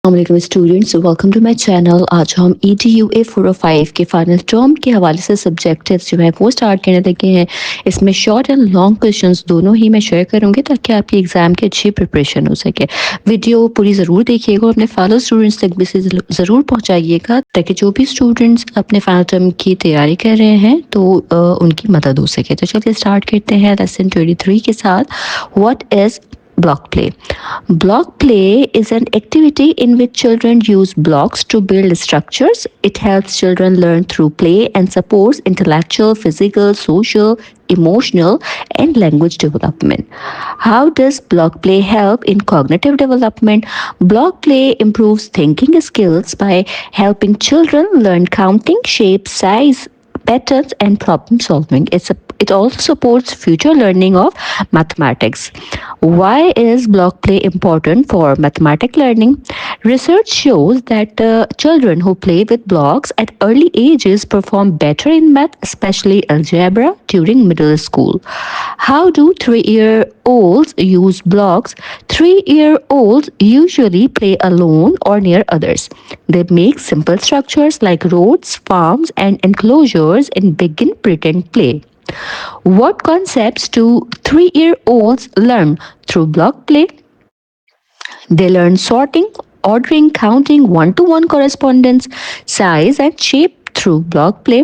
अस्सलाम students, welcome to my channel. आज हम EDUA-405 के फाइनल टर्म के हवाले से सब्जेक्टिव्स जो है वो स्टार्ट करने लगे हैं। इसमें शॉर्ट एंड लॉन्ग क्वेश्चंस दोनों ही मैं शेयर करूंगी ताकि आपकी एग्जाम की अच्छी प्रिपरेशन हो सके। वीडियो पूरी ज़रूर देखिएगा और अपने फेलो स्टूडेंट्स तक भी ज़रूर पहुंचाइएगा ताकि जो भी स्टूडेंट्स अपने फाइनल टर्म की तैयारी कर रहे हैं तो उनकी मदद हो सके। तो चलिए स्टार्ट करते हैं लेसन 23 के साथ। What is block play? Block play is an activity in which children use blocks to build structures. It helps children learn through play and supports intellectual, physical, social, emotional, and language development. How does block play help in cognitive development? Block play improves thinking skills by helping children learn counting, shape, size, patterns, and problem solving. It also supports future learning of mathematics. Why is block play important for mathematics learning? Research shows that children who play with blocks at early ages perform better in math, especially algebra, during middle school. How do 3-year-olds use blocks? 3-year-olds usually play alone or near others. They make simple structures like roads, farms, and enclosures and begin pretend play. What concepts do 3-year-olds learn through block play? They learn sorting, ordering, counting, one-to-one correspondence, size, and shape through block play.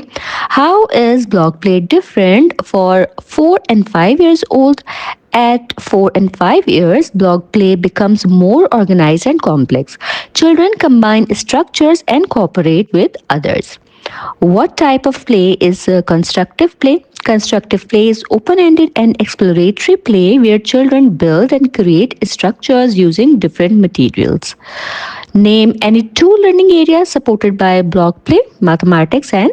How is block play different for 4 and 5 years old? At 4 and 5 years, block play becomes more organized and complex. Children combine structures and cooperate with others. What type of play is constructive play? Constructive play is open ended and exploratory play where children build and create structures using different materials. Name any two learning areas supported by block play: mathematics and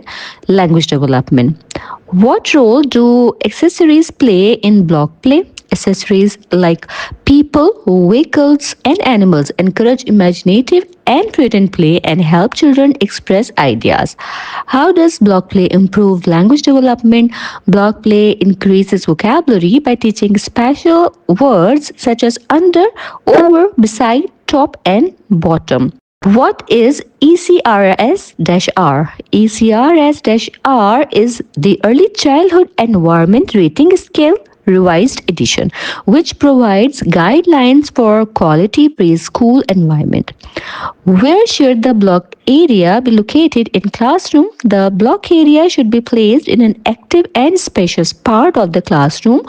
language development. What role do accessories play in block play? Accessories like people, vehicles, and animals encourage imaginative and creative play and help children express ideas. How does block play improve language development? Block play increases vocabulary by teaching special words such as under, over, beside, top, and bottom. What is ECRS-R? ECRS-R is the Early Childhood Environment Rating Scale revised edition, which provides guidelines for quality preschool environment. Where should the block area be located in classroom? The block area should be placed in an active and spacious part of the classroom,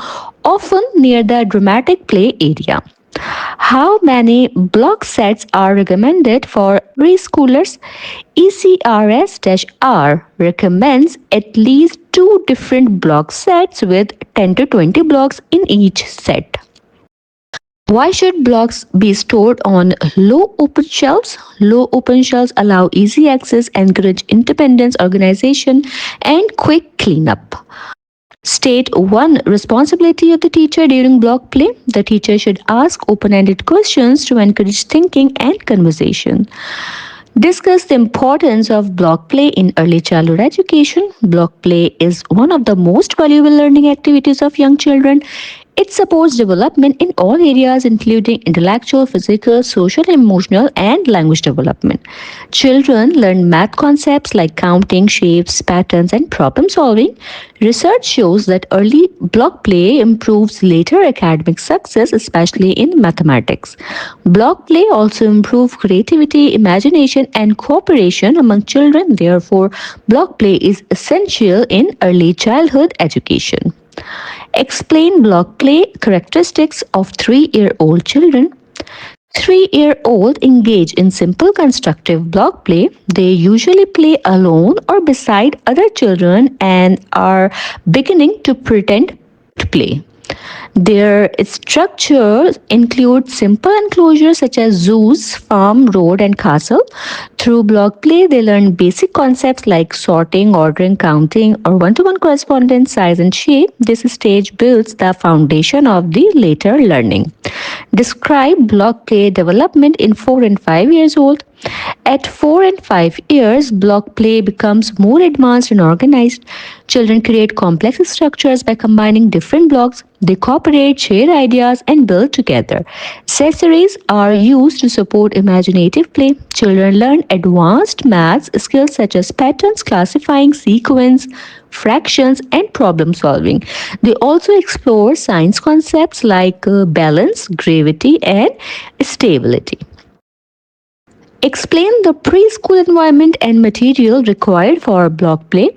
often near the dramatic play area. How many block sets are recommended for preschoolers? ECRS-R recommends at least two different block sets with 10 to 20 blocks in each set. Why should blocks be stored on low open shelves? Low open shelves allow easy access, encourage independence, organization, and quick cleanup. State one responsibility of the teacher during block play. The teacher should ask open-ended questions to encourage thinking and conversation. Discuss the importance of block play in early childhood education. Block play is one of the most valuable learning activities of young children. It supports development in all areas, including intellectual, physical, social, emotional, and language development. Children learn math concepts like counting, shapes, patterns, and problem solving. Research shows that early block play improves later academic success, especially in mathematics. Block play also improves creativity, imagination, and cooperation among children. Therefore, block play is essential in early childhood education. Explain block play characteristics of 3-year-old children. 3-year-old engage in simple constructive block play. They usually play alone or beside other children and are beginning to pretend to play. Their structures include simple enclosures such as zoos, farm, road, and castle. Through block play, they learn basic concepts like sorting, ordering, counting, or one-to-one correspondence, size, and shape. This stage builds the foundation of the later learning. Describe block play development in 4 and 5 years old. At 4 and 5 years, block play becomes more advanced and organized. Children create complex structures by combining different blocks. They cooperate, share ideas, and build together. Accessories are used to support imaginative play. Children learn advanced maths skills such as patterns, classifying, sequence, fractions, and problem solving. They also explore science concepts like balance, gravity, and stability. Explain the preschool environment and material required for block play.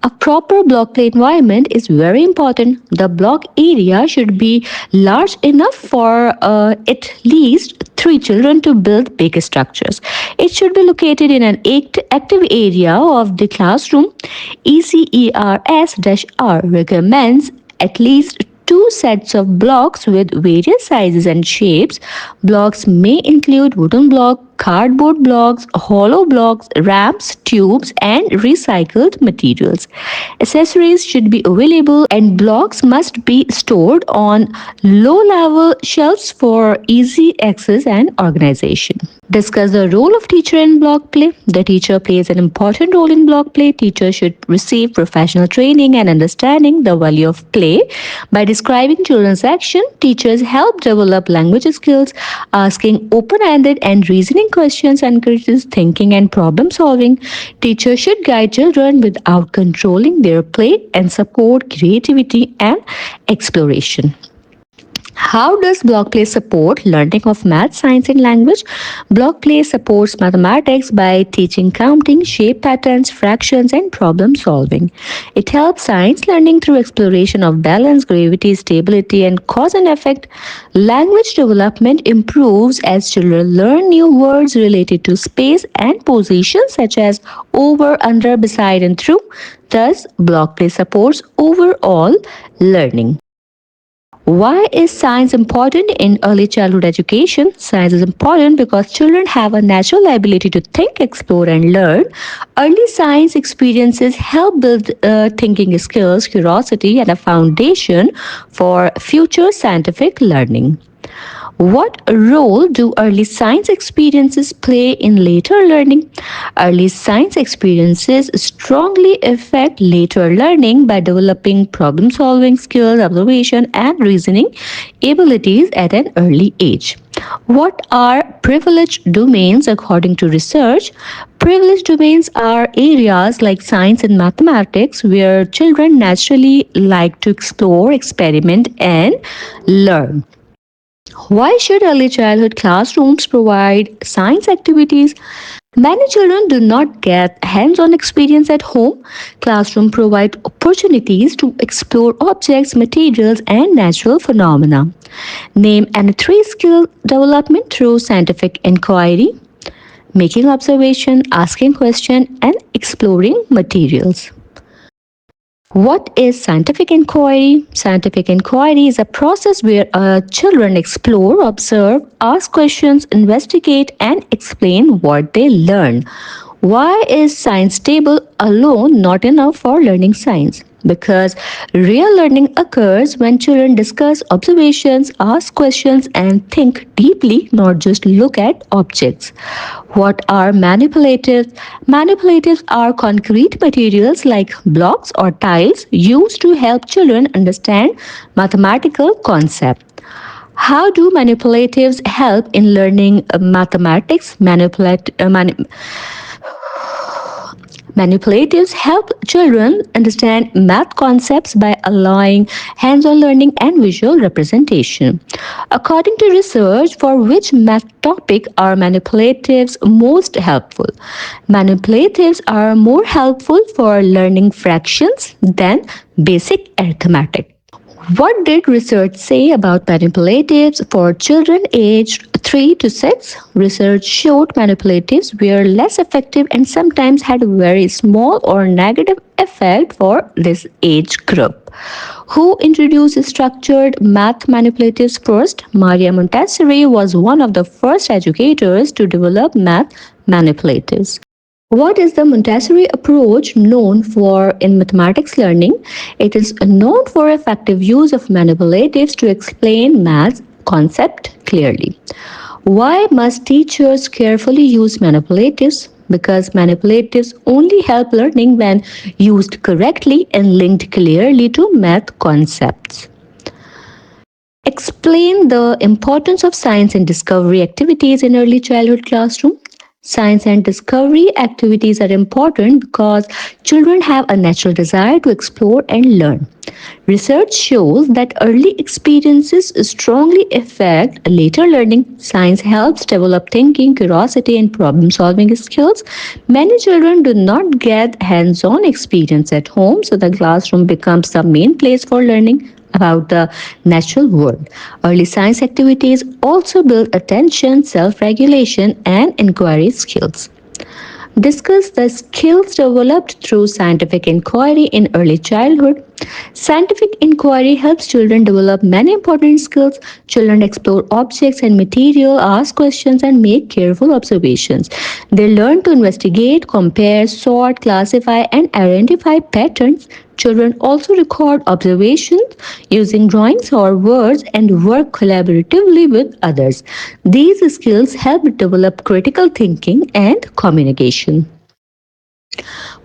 A proper block play environment is very important. The block area should be large enough for at least 3 children to build big structures. It should be located in an active area of the classroom. ECERS-R recommends at least 2 sets of blocks with various sizes and shapes. Blocks may include wooden blocks, cardboard blocks, hollow blocks, ramps, tubes, and recycled materials. Accessories should be available and blocks must be stored on low level shelves for easy access and organization. Discuss the role of teacher in block play. The teacher plays an important role in block play. Teachers should receive professional training and understanding the value of play. By describing children's action, teachers help develop language skills. Asking open-ended and reasoning questions encourages thinking and problem solving. Teachers should guide children without controlling their play and support creativity and exploration. How does block play support learning of math, science, and language? Block play supports mathematics by teaching counting, shape patterns, fractions, and problem solving. It helps science learning through exploration of balance, gravity, stability, and cause and effect. Language development improves as children learn new words related to space and position, such as over, under, beside, and through. Thus, block play supports overall learning. Why is science important in early childhood education? Science is important because children have a natural ability to think, explore, and learn. Early science experiences help build thinking skills, curiosity, and a foundation for future scientific learning. What role do early science experiences play in later learning? Early science experiences strongly affect later learning by developing problem solving skills, observation, and reasoning abilities at an early age. What are privileged domains according to research? Privileged domains are areas like science and mathematics where children naturally like to explore, experiment, and learn. Why should early childhood classrooms provide science activities? Many children do not get hands-on experience at home. Classrooms provide opportunities to explore objects, materials, and natural phenomena. Name and 3 skill development through scientific inquiry, making observation, asking questions, and exploring materials. What is scientific inquiry? Scientific inquiry is a process where children explore, observe, ask questions, investigate, and explain what they learn. Why is science table alone not enough for learning science? Because real learning occurs when children discuss observations, ask questions, and think deeply, not just look at objects. What are manipulatives? Manipulatives are concrete materials like blocks or tiles used to help children understand mathematical concepts. How do manipulatives help in learning mathematics? Manipulatives help children understand math concepts by allowing hands-on learning and visual representation. According to research, for which math topic are manipulatives most helpful? Manipulatives are more helpful for learning fractions than basic arithmetic. What did research say about manipulatives for children aged 3 to 6? Research showed manipulatives were less effective and sometimes had a very small or negative effect for this age group. Who introduced structured math manipulatives first? Maria Montessori was one of the first educators to develop math manipulatives. What is the Montessori approach known for in mathematics learning? It is known for effective use of manipulatives to explain math concept clearly. Why must teachers carefully use manipulatives? Because manipulatives only help learning when used correctly and linked clearly to math concepts. Explain the importance of science and discovery activities in early childhood classroom. Science and discovery activities are important because children have a natural desire to explore and learn. Research shows that early experiences strongly affect later learning. Science helps develop thinking, curiosity, and problem solving skills. Many children do not get hands on experience at home, so the classroom becomes the main place for learning about the natural world. Early science activities also build attention, self regulation, and inquiry skills. Discuss the skills developed through scientific inquiry in early childhood. Scientific inquiry helps children develop many important skills. Children explore objects and material, ask questions, and make careful observations. They learn to investigate, compare, sort, classify, and identify patterns. Children also record observations using drawings or words and work collaboratively with others. These skills help develop critical thinking and communication.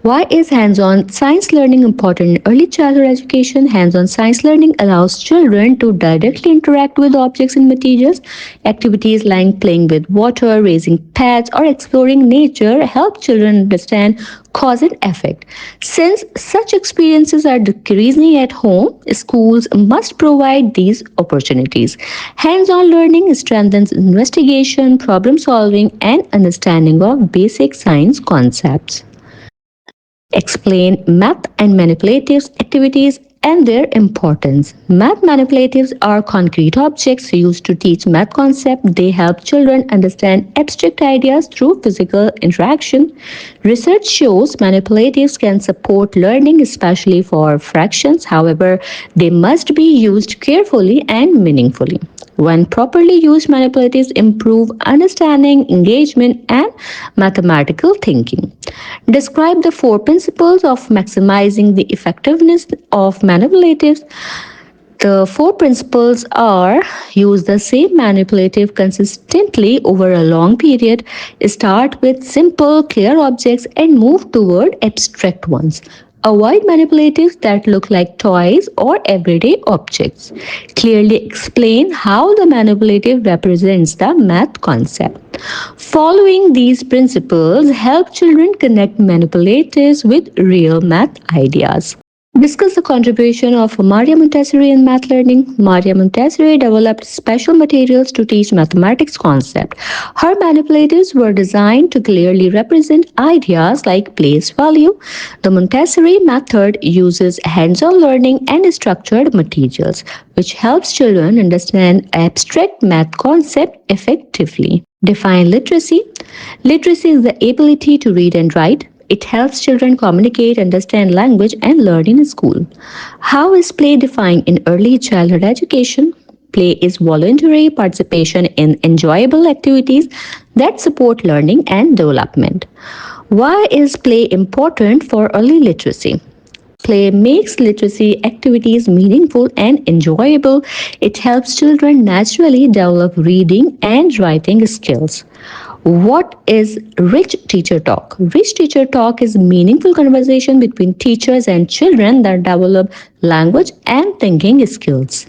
Why is hands on science learning important in early childhood education? Hands on science learning allows children to directly interact with objects and materials. Activities like playing with water, raising pets, or exploring nature help children understand cause and effect. Since such experiences are decreasing at home, schools must provide these opportunities. Hands on learning strengthens investigation, problem solving, and understanding of basic science concepts. Explain math and manipulatives activities and their importance. Math manipulatives are concrete objects used to teach math concepts. They help children understand abstract ideas through physical interaction. Research shows manipulatives can support learning, especially for fractions. However, they must be used carefully and meaningfully. When properly used, manipulatives improve understanding, engagement, and mathematical thinking. Describe the four principles of maximizing the effectiveness of manipulatives. The four principles are: use the same manipulative consistently over a long period, start with simple, clear objects, and move toward abstract ones. Avoid manipulatives that look like toys or everyday objects. Clearly explain how the manipulative represents the math concept. Following these principles help children connect manipulatives with real math ideas. Discuss the contribution of Maria Montessori in math learning. Maria Montessori developed special materials to teach mathematics concept. Her manipulatives were designed to clearly represent ideas like place value. The Montessori method uses hands-on learning and structured materials, which helps children understand abstract math concept effectively. Define literacy. Literacy is the ability to read and write. It helps children communicate, understand language, and learn in school. How is play defined in early childhood education? Play is voluntary participation in enjoyable activities that support learning and development. Why is play important for early literacy? Play makes literacy activities meaningful and enjoyable. It helps children naturally develop reading and writing skills. What is rich teacher talk? Rich teacher talk is meaningful conversation between teachers and children that develop language and thinking skills.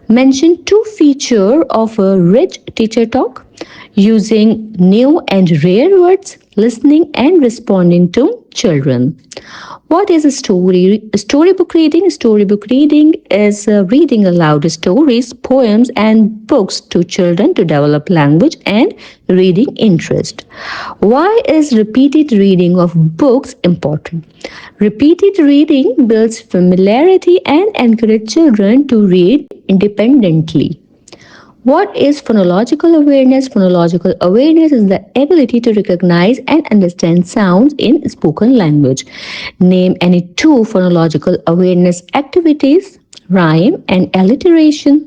Mention two features of a rich teacher talk: using new and rare words, listening and responding to children. What is a story? Storybook reading. Storybook reading is reading aloud stories, poems, and books to children to develop language and reading interest. Why is repeated reading of books important? Repeated reading builds familiarity and encourages children to read independently. What is phonological awareness? Phonological awareness is the ability to recognize and understand sounds in spoken language. Name any two phonological awareness activities: rhyme and alliteration.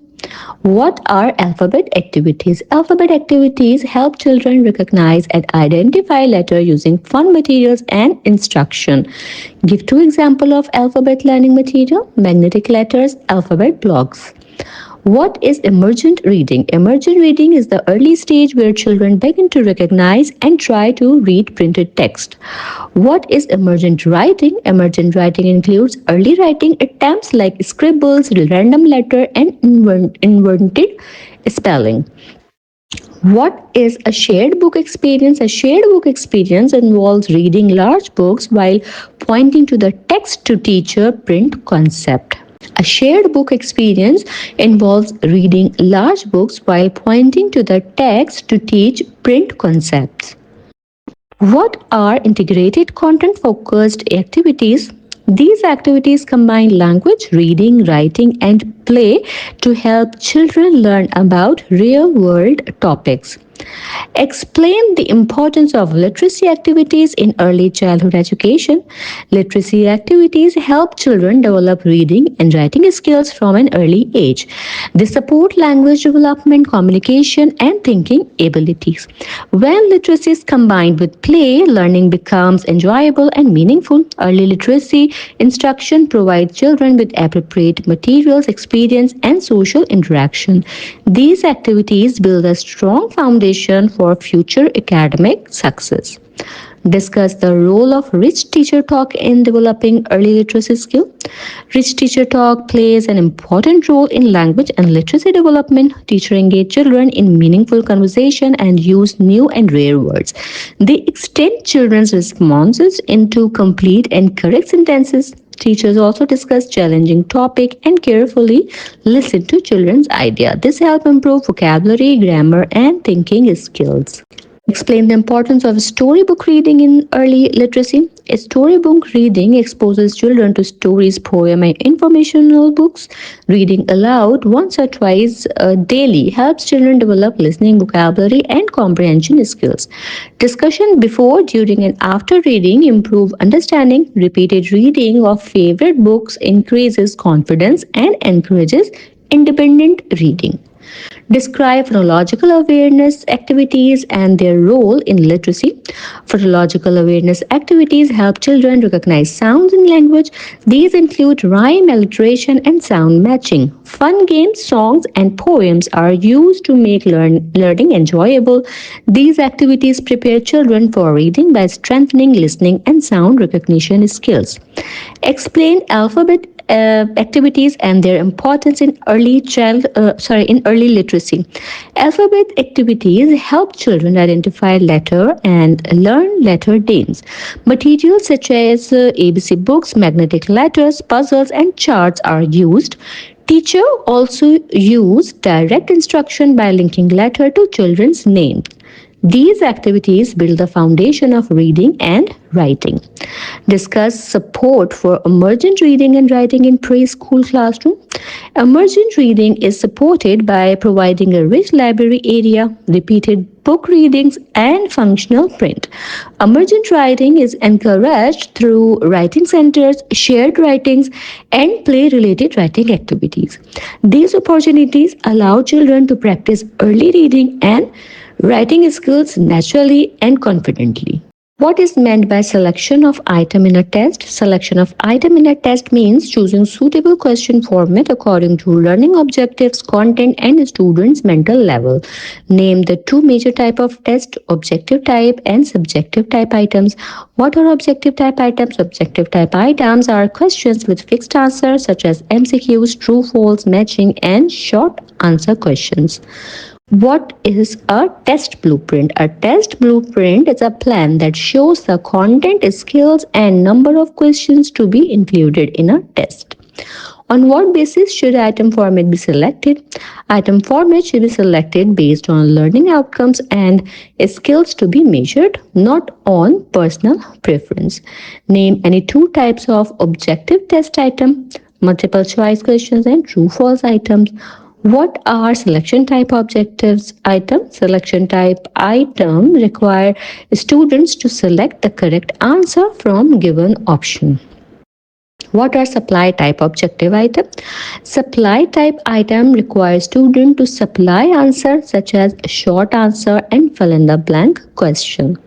What are alphabet activities? Alphabet activities help children recognize and identify letters using fun materials and instruction. Give two examples of alphabet learning material: magnetic letters, alphabet blocks. What is emergent reading? Emergent reading is the early stage where children begin to recognize and try to read printed text. What is emergent writing? Emergent writing includes early writing attempts like scribbles, random letter, and invented spelling. What is a shared book experience? A shared book experience involves reading large books while pointing to the text to teach a print concept. A shared book experience involves reading large books while pointing to the text to teach print concepts. What are integrated content focused activities? These activities combine language, reading, writing, and play to help children learn about real world topics. Explain the importance of literacy activities in early childhood education. Literacy activities help children develop reading and writing skills from an early age. They support language development, communication, and thinking abilities. When literacy is combined with play, learning becomes enjoyable and meaningful. Early literacy instruction provides children with appropriate materials, experience, and social interaction. These activities build a strong foundation for future academic success. Discuss the role of rich teacher talk in developing early literacy skill. Rich teacher talk plays an important role in language and literacy development. Teachers engage children in meaningful conversation and use new and rare words. They extend children's responses into complete and correct sentences. Teachers also discuss challenging topic and carefully listen to children's idea. This helps improve vocabulary, grammar, and thinking skills. Explain the importance of storybook reading in early literacy. A storybook reading exposes children to stories, poems, and informational books. Reading aloud once or twice daily helps children develop listening, vocabulary, and comprehension skills. Discussion before, during, and after reading improve understanding. Repeated reading of favorite books increases confidence and encourages independent reading. Describe phonological awareness activities and their role in literacy. Phonological awareness activities help children recognize sounds in language. These include rhyme, alliteration, and sound matching. Fun games, songs, and poems are used to make learning enjoyable. These activities prepare children for reading by strengthening listening and sound recognition skills. Explain alphabet activities and their importance in early literacy. Alphabet activities help children identify letter and learn letter names. Materials such as ABC books, magnetic letters, puzzles, and charts are used. Teacher also use direct instruction by linking letter to children's names. These activities build the foundation of reading and writing. Discuss support for emergent reading and writing in preschool classroom. Emergent reading is supported by providing a rich library area, repeated book readings, and functional print. Emergent writing is encouraged through writing centers, shared writings, and play related writing activities. These opportunities allow children to practice early reading and writing skills naturally and confidently. What is meant by selection of item in a test? Selection of item in a test means choosing suitable question format according to learning objectives, content, and students' mental level. Name the two major type of test: objective type and subjective type items. What are objective type items? Objective type items are questions with fixed answers such as MCQs, true, false, matching, and short answer questions. What is a test blueprint? A test blueprint is a plan that shows the content, skills, and number of questions to be included in a test. On what basis should item format be selected? Item format should be selected based on learning outcomes and skills to be measured, not on personal preference. Name any two types of objective test item: multiple choice questions and true false items. What are selection type objectives item? Selection type item require students to select the correct answer from given option. What are supply type objective item? Supply type item requires student to supply answer such as short answer and fill in the blank question.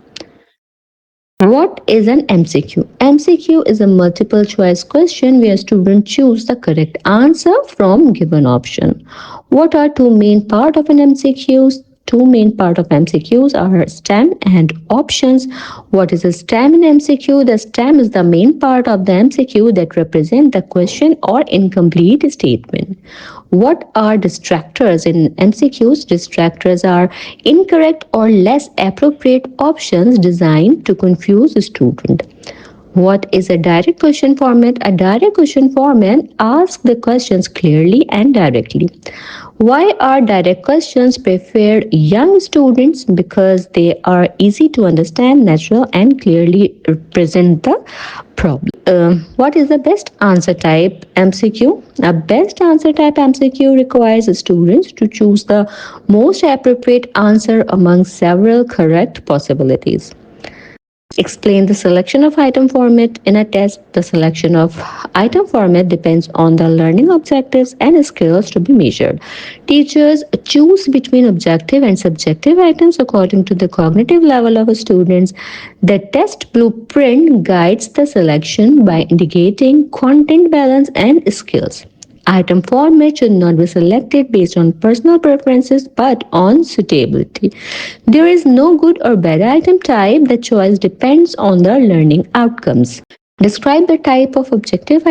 What is an MCQ? MCQ is a multiple choice question where students choose the correct answer from given option. What are two main part of an MCQs? Two main part of MCQs are STEM and options. What is a STEM in MCQ? The STEM is the main part of the MCQ that represent the question or incomplete statement. What are distractors in MCQs? Distractors are incorrect or less appropriate options designed to confuse the student. What is a direct question format? A direct question format asks the questions clearly and directly. Why are direct questions preferred young students? Because they are easy to understand, natural, and clearly present the problem. What is the best answer type MCQ? A best answer type MCQ requires students to choose the most appropriate answer among several correct possibilities. Explain the selection of item format in a test. The selection of item format depends on the learning objectives and skills to be measured. Teachers choose between objective and subjective items according to the cognitive level of students. The test blueprint guides the selection by indicating content balance and skills. Item format should not be selected based on personal preferences but on suitability. There is no good or bad item type, the choice depends on the learning outcomes. Describe the type of objective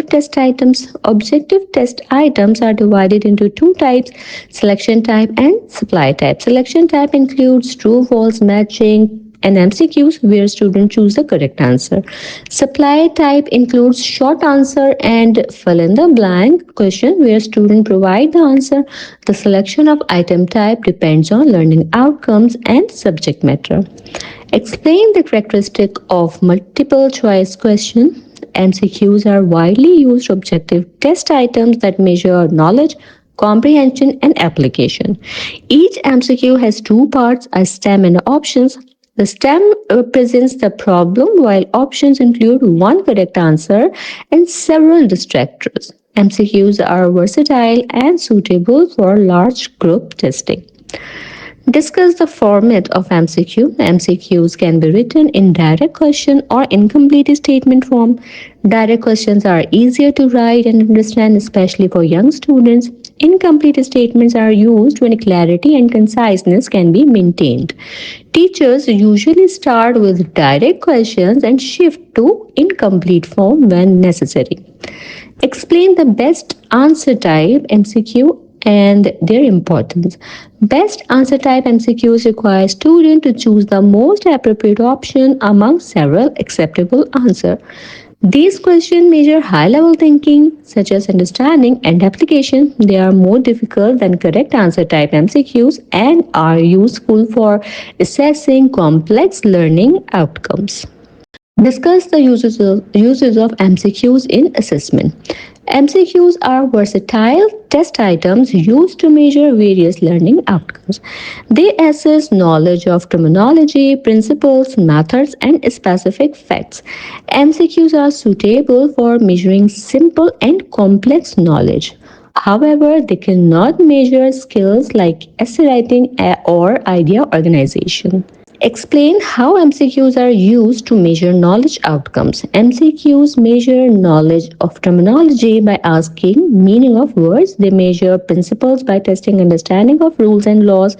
test items. Objective test items are divided into two types, selection type and supply type. Selection type includes true false matching and MCQs where students choose the correct answer. Supply type includes short answer and fill in the blank question where students provide the answer. The selection of item type depends on learning outcomes and subject matter. Explain the characteristic of multiple choice question. MCQs are widely used objective test items that measure knowledge, comprehension, and application. Each MCQ has two parts, a STEM and options. The STEM represents the problem, while options include one correct answer and several distractors. MCQs are versatile and suitable for large group testing. Discuss the format of MCQ. MCQs can be written in direct question or incomplete statement form. Direct questions are easier to write and understand, especially for young students. Incomplete statements are used when clarity and conciseness can be maintained. Teachers usually start with direct questions and shift to incomplete form when necessary. Explain the best answer type MCQ and their importance. Best answer type MCQs require students to choose the most appropriate option among several acceptable answers. These questions measure high level thinking, such as understanding and application. They are more difficult than correct answer type MCQs and are useful for assessing complex learning outcomes. Discuss the uses of MCQs in assessment. MCQs are versatile test items used to measure various learning outcomes. They assess knowledge of terminology, principles, methods, and specific facts. MCQs are suitable for measuring simple and complex knowledge. However, they cannot measure skills like essay writing or idea organization. Explain how MCQs are used to measure knowledge outcomes. MCQs measure knowledge of terminology by asking meaning of words. They measure principles by testing understanding of rules and laws.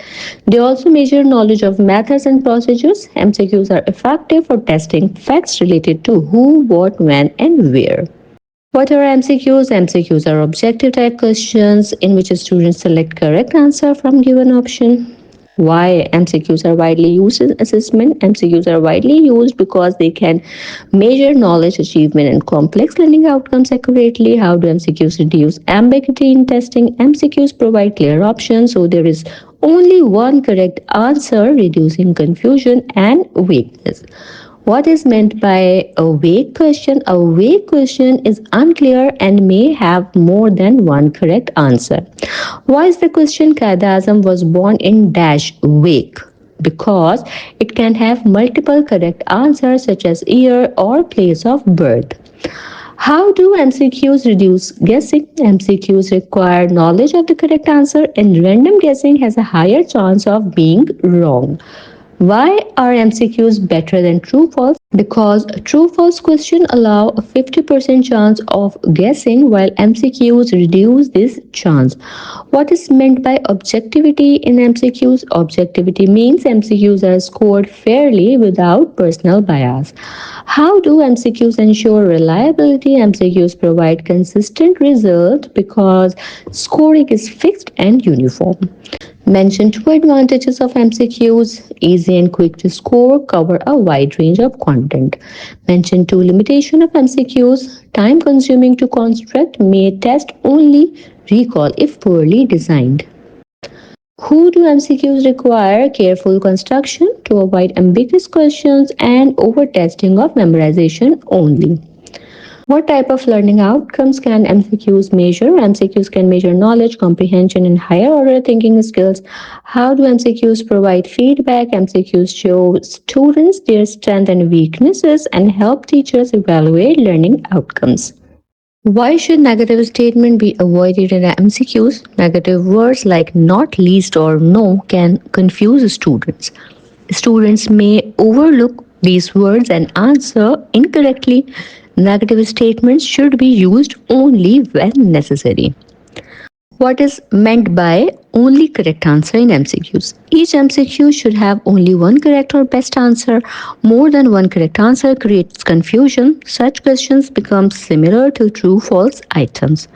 They also measure knowledge of methods and procedures. MCQs are effective for testing facts related to who, what, when, and where. What are MCQs? MCQs are objective type questions in which students select correct answer from given option. Why MCQs are widely used in assessment? MCQs are widely used because they can measure knowledge achievement and complex learning outcomes accurately. How do MCQs reduce ambiguity in testing? MCQs provide clear options, so there is only one correct answer, reducing confusion and weakness. What is meant by a vague question? A vague question is unclear and may have more than one correct answer. Why is the question Qaeda Azam was born in dash vague? Because it can have multiple correct answers such as year or place of birth. How do MCQs reduce guessing? MCQs require knowledge of the correct answer, and random guessing has a higher chance of being wrong. Why are MCQs better than true false? Because true false question allow a 50% chance of guessing while MCQs reduce this chance. What is meant by objectivity in MCQs? Objectivity means MCQs are scored fairly without personal bias. How do MCQs ensure reliability? MCQs provide consistent results because scoring is fixed and uniform. Mention two advantages of MCQs: easy and quick to score, cover a wide range of content. Mention two limitations of MCQs: time consuming to construct, may test only recall if poorly designed. Who do MCQs require? Careful construction to avoid ambiguous questions and over testing of memorization only. What type of learning outcomes can MCQs measure? MCQs can measure knowledge, comprehension, and higher order thinking skills. How do MCQs provide feedback? MCQs show students their strengths and weaknesses and help teachers evaluate learning outcomes. Why should negative statement be avoided in MCQs? Negative words like not, least, or no can confuse students. Students may overlook these words and answer incorrectly. Negative statements should be used only when necessary. What is meant by only correct answer in MCQs? Each MCQ should have only one correct or best answer. More than one correct answer creates confusion. Such questions become similar to true false items.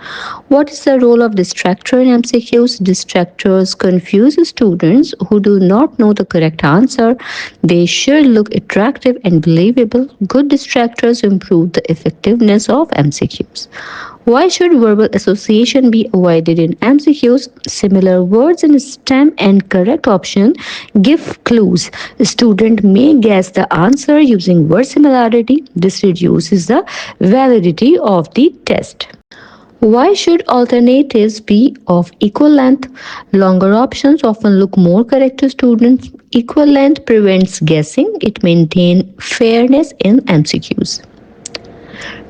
What is the role of distractor in MCQs? Distractors confuse students who do not know the correct answer. They should look attractive and believable. Good distractors improve the effectiveness of MCQs. Why should verbal association be avoided in MCQs? Similar words in STEM and correct option give clues. A student may guess the answer using word similarity. This reduces the validity of the test. Why should alternatives be of equal length? Longer options often look more correct to students. Equal length prevents guessing. It maintains fairness in MCQs.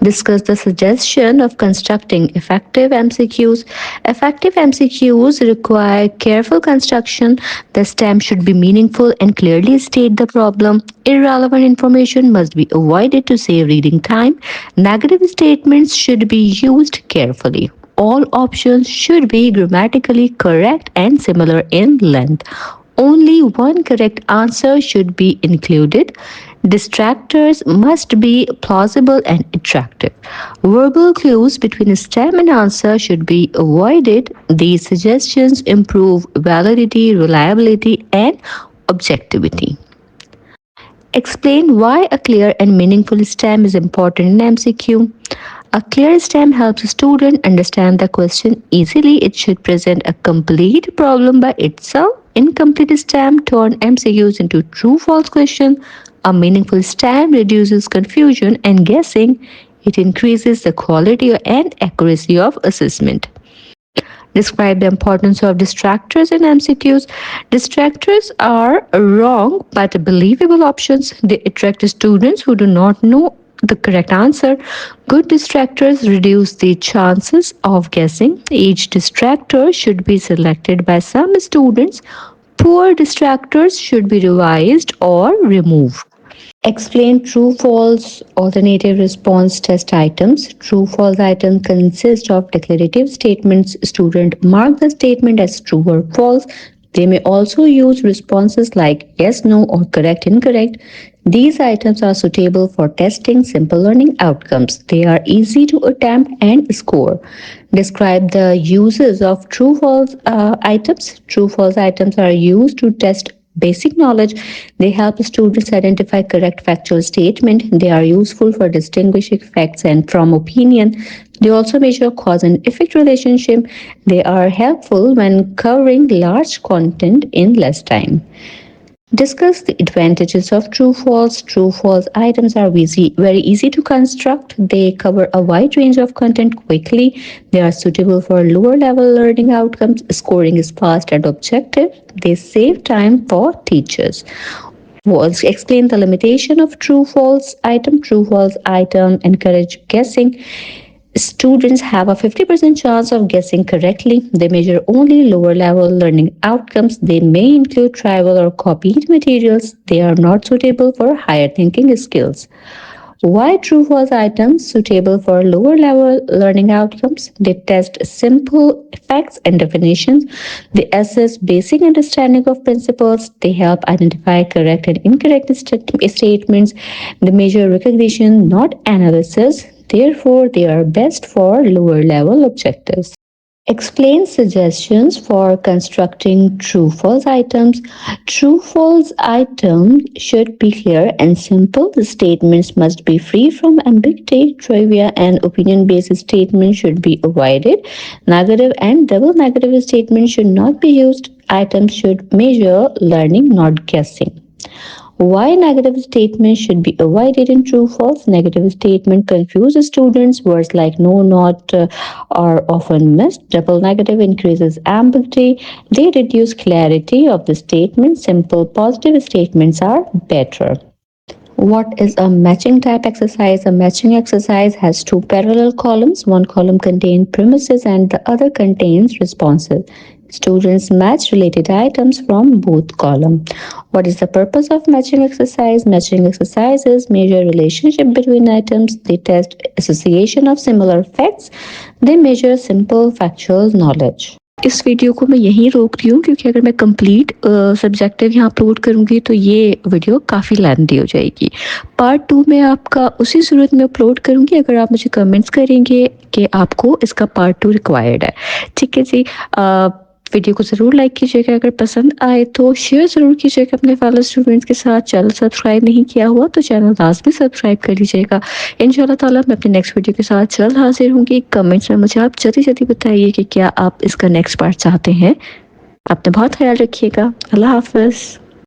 Discuss the suggestion of constructing effective MCQs. Effective MCQs require careful construction. The stem should be meaningful and clearly state the problem. Irrelevant information must be avoided to save reading time. Negative statements should be used carefully. All options should be grammatically correct and similar in length. Only one correct answer should be included. Distractors must be plausible and attractive. Verbal clues between stem and answer should be avoided. These suggestions improve validity, reliability, and objectivity. Explain why a clear and meaningful stem is important in MCQ. A clear stem helps a student understand the question easily. It should present a complete problem by itself. Incomplete stem turn MCQs into true false question. A meaningful stem reduces confusion and guessing. It increases the quality and accuracy of assessment. Describe the importance of distractors in MCQs. Distractors are wrong but believable options. They attract students who do not know the correct answer. Good distractors reduce the chances of guessing. Each distractor should be selected by some students. Poor distractors should be revised or removed. Explain true false alternative response test items. True false items consist of declarative statements. Student mark the statement as true or false. They may also use responses like yes, no, or correct, incorrect. These items are suitable for testing simple learning outcomes. They are easy to attempt and score. Describe the uses of true false items. True false items are used to test basic knowledge. They help students identify correct factual statement. They are useful for distinguishing facts and from opinion. They also measure cause and effect relationship. They are helpful when covering large content in less time. Discuss the advantages of true false. True false items are very easy to construct. They cover a wide range of content quickly. They are suitable for lower level learning outcomes. Scoring is fast and objective. They save time for teachers. Was explain the limitation of true false item. True false item encourage guessing. Students have a 50% chance of guessing correctly. They measure only lower level learning outcomes. They may include tribal or copied materials. They are not suitable for higher thinking skills. Why true false items suitable for lower level learning outcomes? They test simple facts and definitions. They assess basic understanding of principles. They help identify correct and incorrect statements. They measure recognition, not analysis. Therefore, they are best for lower level objectives. Explain suggestions for constructing true false items. True false item should be clear and simple. The statements must be free from ambiguity, trivia, and opinion based statements should be avoided. Negative and double negative statements should not be used. Items should measure learning, not guessing. Why negative statements should be avoided in true false? Negative statement confuses students. Words like no, not are often missed. Double negative increases ambiguity. They reduce clarity of the statement. Simple positive statements are better. What is a matching type exercise? A matching exercise has two parallel columns. One column contains premises and the other contains responses. Students match related items from both columns. What is the purpose of matching exercise? Matching exercises measure relationship between items. They test association of similar facts. They measure simple factual knowledge. इस video को मैं यहीं रोक रही हूँ क्योंकि अगर मैं कंप्लीट सब्जेक्टिव यहाँ अपलोड करूँगी तो ये वीडियो काफ़ी लेंथी हो जाएगी। पार्ट 2 में आपका उसी सूरत में अपलोड करूँगी अगर आप मुझे कमेंट्स करेंगे कि आपको इसका पार्ट 2 रिक्वायर्ड है। ठीक है जी। वीडियो को ज़रूर लाइक कीजिएगा। अगर पसंद आए तो शेयर ज़रूर कीजिएगा अपने फेलो स्टूडेंट्स के साथ। चैनल सब्सक्राइब नहीं किया हुआ तो चैनल लाजमी सब्सक्राइब कर लीजिएगा। इंशाल्लाह ताला मैं अपने नेक्स्ट वीडियो के साथ जल्द हाजिर होंगी। कमेंट्स में मुझे आप जल्दी बताइए कि क्या आप इसका नेक्स्ट पार्ट चाहते हैं। अपना बहुत ख्याल रखिएगा। अल्लाह हाफ़िज़।